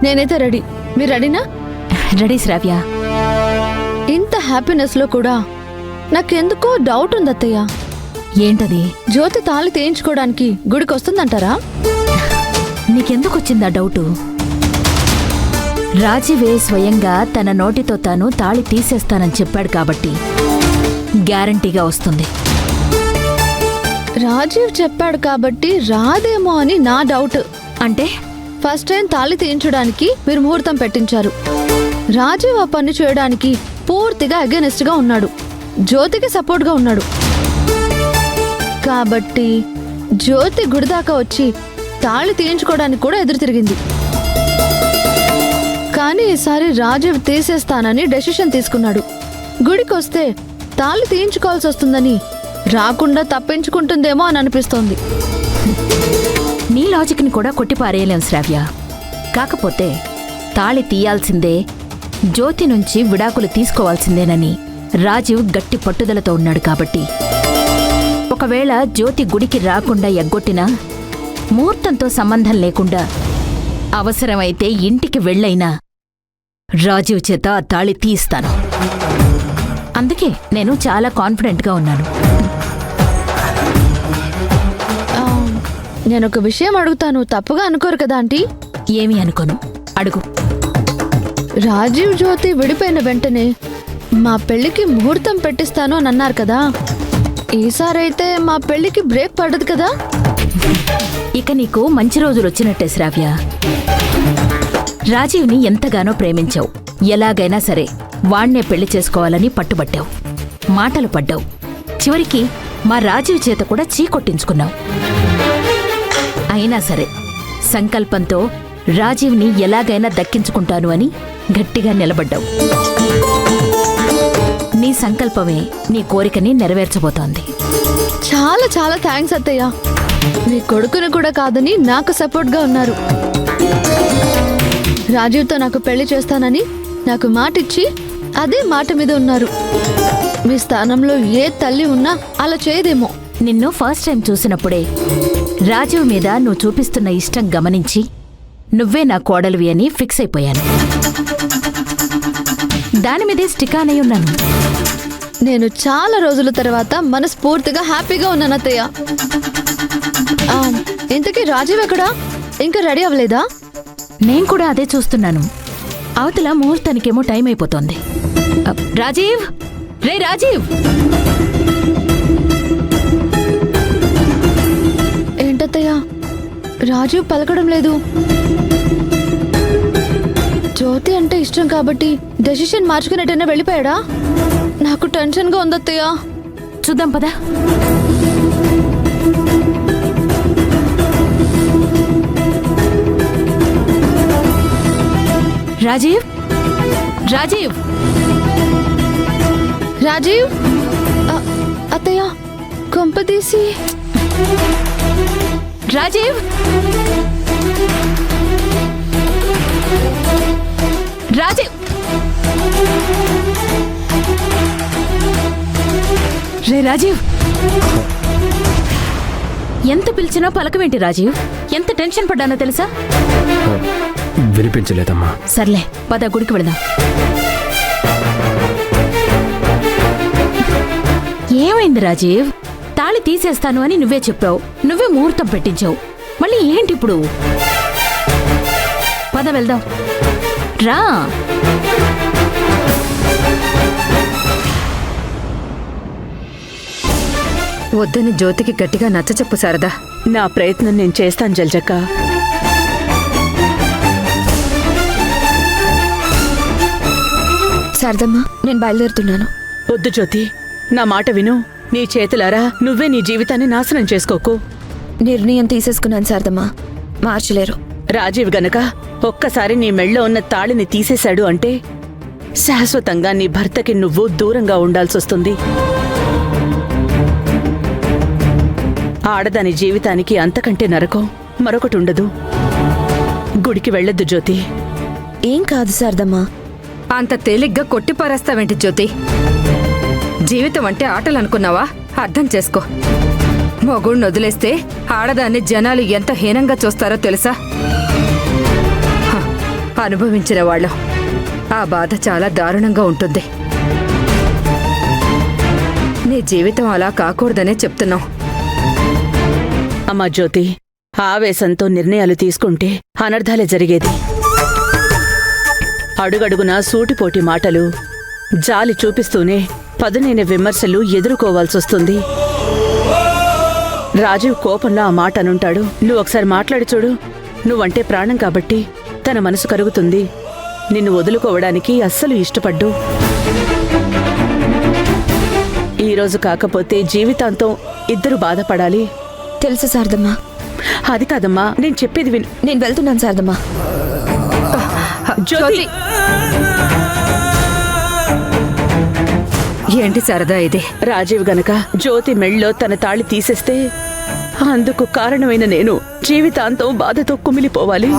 నేనైతే రెడీ. మీరు రెడీనా? రెడీ శ్రావ్య. ఇంత హ్యాపీనెస్ లో కూడా నాకెందుకో డౌట్ ఉంది అత్తయ్య. ఏంటది? జ్యోతి తాళి తీయించుకోవడానికి గుడికి వస్తుందంటారా? నీకెందుకు వచ్చిందా డౌటు? రాజీవే స్వయంగా తన నోటితో తాను తాళి తీసేస్తానని చెప్పాడు కాబట్టి గ్యారంటీగా వస్తుంది. రాజీవ్ చెప్పాడు కాబట్టి రాదేమో అని నా డౌట్. అంటే ఫస్ట్ టైం తాళి తీయించడానికి మీరు ముహూర్తం పెట్టించారు. రాజీవ్ ఆ పని చేయడానికి పూర్తిగా అగెనిస్ట్ గా ఉన్నాడు, జ్యోతికి సపోర్ట్ గా ఉన్నాడు. కాబట్టి జ్యోతి గుడిదాకా వచ్చి తాళి తీయించుకోవడానికి కూడా ఎదురు తిరిగింది. కానీ ఈసారి రాజీవ్ తీసేస్తానని డెసిషన్ తీసుకున్నాడు. గుడికొస్తే తాళి తీయించుకోవాల్సి వస్తుందని, రాకుండా తప్పించుకుంటుందేమో అని అనిపిస్తోంది. నీ లాజిక్ని కూడా కొట్టిపారేయలేం శ్రావ్య. కాకపోతే తాళి తీయాల్సిందే, జ్యోతి నుంచి విడాకులు తీసుకోవాల్సిందేనని రాజీవ్ గట్టి పట్టుదలతో ఉన్నాడు. కాబట్టి ఒకవేళ జ్యోతి గుడికి రాకుండా ఎగ్గొట్టినా, ముహూర్తంతో సంబంధం లేకుండా అవసరమైతే ఇంటికి వెళ్ళైనా రాజీవ్ చేత ఆ తాళి తీయిస్తాను. అందుకే నేను చాలా కాన్ఫిడెంట్గా ఉన్నాను. నేనొక విషయం అడుగుతాను, తప్పుగా అనుకోరు కదా ఆంటీ? ఏమీ అనుకోను, అడుగు. రాజీవ్ జ్యోతి విడిపోయిన వెంటనే మా పెళ్లికి ముహూర్తం పెట్టిస్తాను అని అన్నారు కదా, ఈసారైతే మా పెళ్లికి బ్రేక్ పడదు కదా? ఇక నీకు మంచి రోజులు వచ్చినట్టే శ్రావ్య. రాజీవ్ని ఎంతగానో ప్రేమించావు, ఎలాగైనా సరే వాణ్ణే పెళ్లి చేసుకోవాలని పట్టుబట్టావు, మాటలు పడ్డావు. చివరికి మా రాజీవ్ చేత కూడా చీకొట్టించుకున్నావు. అయినా సరే సంకల్పంతో రాజీవ్ని ఎలాగైనా దక్కించుకుంటాను అని గట్టిగా నిలబడ్డావు. నీ సంకల్పమే నీ కోరికని నెరవేర్చబోతోంది. చాలా చాలా థ్యాంక్స్ అత్తయ్య. మీ కొడుకుని కూడా కాదని నాకు సపోర్ట్గా ఉన్నారు. రాజీవ్తో నాకు పెళ్లి చేస్తానని నాకు మాటిచ్చి అదే మాట మీద ఉన్నారు. మీ స్థానంలో ఏ తల్లి ఉన్నా అలా చేయదేమో. నిన్ను ఫస్ట్ టైం చూసినప్పుడే రాజీవ్ మీద నువ్వు చూపిస్తున్న ఇష్టం గమనించి నువ్వే నా కోడలివి అని ఫిక్స్ అయిపోయాను. దానిమీదే స్టికానై ఉన్నాను. నేను చాలా రోజుల తర్వాత మనస్ఫూర్తిగా హ్యాపీగా ఉన్నాను అత్తయ్య. ఇంతకీ రాజీవ్ ఎక్కడా? ఇంకా రెడీ అవ్వలేదా? నేను కూడా అదే చూస్తున్నాను. అవతల ముహూర్తానికేమో టైం అయిపోతోంది. రాజీవ్, రే రాజీవ్! ఏంటత్తయ్య రాజీవ్ పలకడం లేదు? జ్యోతి అంటే ఇష్టం కాబట్టి డెసిషన్ మార్చుకునేటైనా వెళ్ళిపోయాడా? నాకు టెన్షన్గా ఉందత్తయ్య. చూద్దాం పదా. రాజీవ్, రాజీవ్, రాజీవ్! అత్తయ్య కొంపదీసి రాజీవ్, రాజీవ్! రే రాజీవ్! ఎంత పిలిచినా పలకమేంటి రాజీవ్? ఎంత టెన్షన్ పడ్డానో తెలుసా? వినిపించలేదమ్మా. సర్లే పద, గుడికి వెళదాం. ఏమైంది రాజీవ్? తాళి తీసేస్తాను అని నువ్వే చెప్పావు, నువ్వే ముహూర్తం పెట్టించావు. మళ్ళీ ఏంటి ఇప్పుడు? పద వెళ్దాం, రా. వద్దని జ్యోతికి గట్టిగా నచ్చచెప్పు శారదా. నా ప్రయత్నం నేను చేస్తాను జల్జక్క. శారదమ్మా, నేను బయలుదేరుతున్నాను. వద్దు జ్యోతి, నా మాట విను. నీ చేతులారా నువ్వే నీ జీవితాన్ని నాశనం చేసుకోకు. నిర్ణయం తీసేసుకున్నాను శారదమ్మా, మార్చలేరు. రాజీవ్ గనక ఒక్కసారి నీ మెళ్ళో ఉన్న తాళిని తీసేశాడు అంటే శాశ్వతంగా నీ భర్తకి నువ్వు దూరంగా ఉండాల్సొస్తుంది. ఆడదాని జీవితానికి అంతకంటే నరకం మరొకటి ఉండదు. గుడికి వెళ్ళొద్దు జ్యోతి. ఏం కాదు శారదమ్మా. అంత తేలిగ్గా కొట్టిపారేస్తావేంటి జ్యోతి? జీవితం అంటే ఆటలు అనుకున్నావా? అర్థం చేసుకో. మొగుడిని వదిలేస్తే ఆడదాన్ని జనాలు ఎంత హీనంగా చూస్తారో తెలుసా? అనుభవించిన వాళ్ళం. ఆ బాధ చాలా దారుణంగా ఉంటుంది. నీ జీవితం అలా కాకూడదనే చెప్తున్నాం. అమ్మా జ్యోతి, ఆవేశంతో నిర్ణయాలు తీసుకుంటే అనర్థాలే జరిగేది. అడుగడుగునా సూటిపోటి మాటలు, జాలి చూపిస్తూనే పదునైన విమర్శలు ఎదుర్కోవాల్సొస్తుంది. రాజీవ్ కోపంలో ఆ మాట అనుంటాడు. నువ్వు ఒకసారి మాట్లాడి చూడు. నువ్వంటే ప్రాణం కాబట్టి తన మనసు కరుగుతుంది. నిన్ను వదులుకోవడానికి అస్సలు ఇష్టపడ్డు. ఈరోజు కాకపోతే జీవితాంతం ఇద్దరు బాధపడాలి. తెలుసు శారదమ్మా. అది కాదమ్మా, నేను చెప్పేది విను. నేను వెళ్తున్నాను శారదమ్మా. జ్యోతి, ఏంటి శారదా ఇది? రాజీవ్ గనక జ్యోతి మెళ్ళో తన తాళి తీసేస్తే అందుకు కారణమైన నేను జీవితాంతం బాధతో కుమిలిపోవాలి.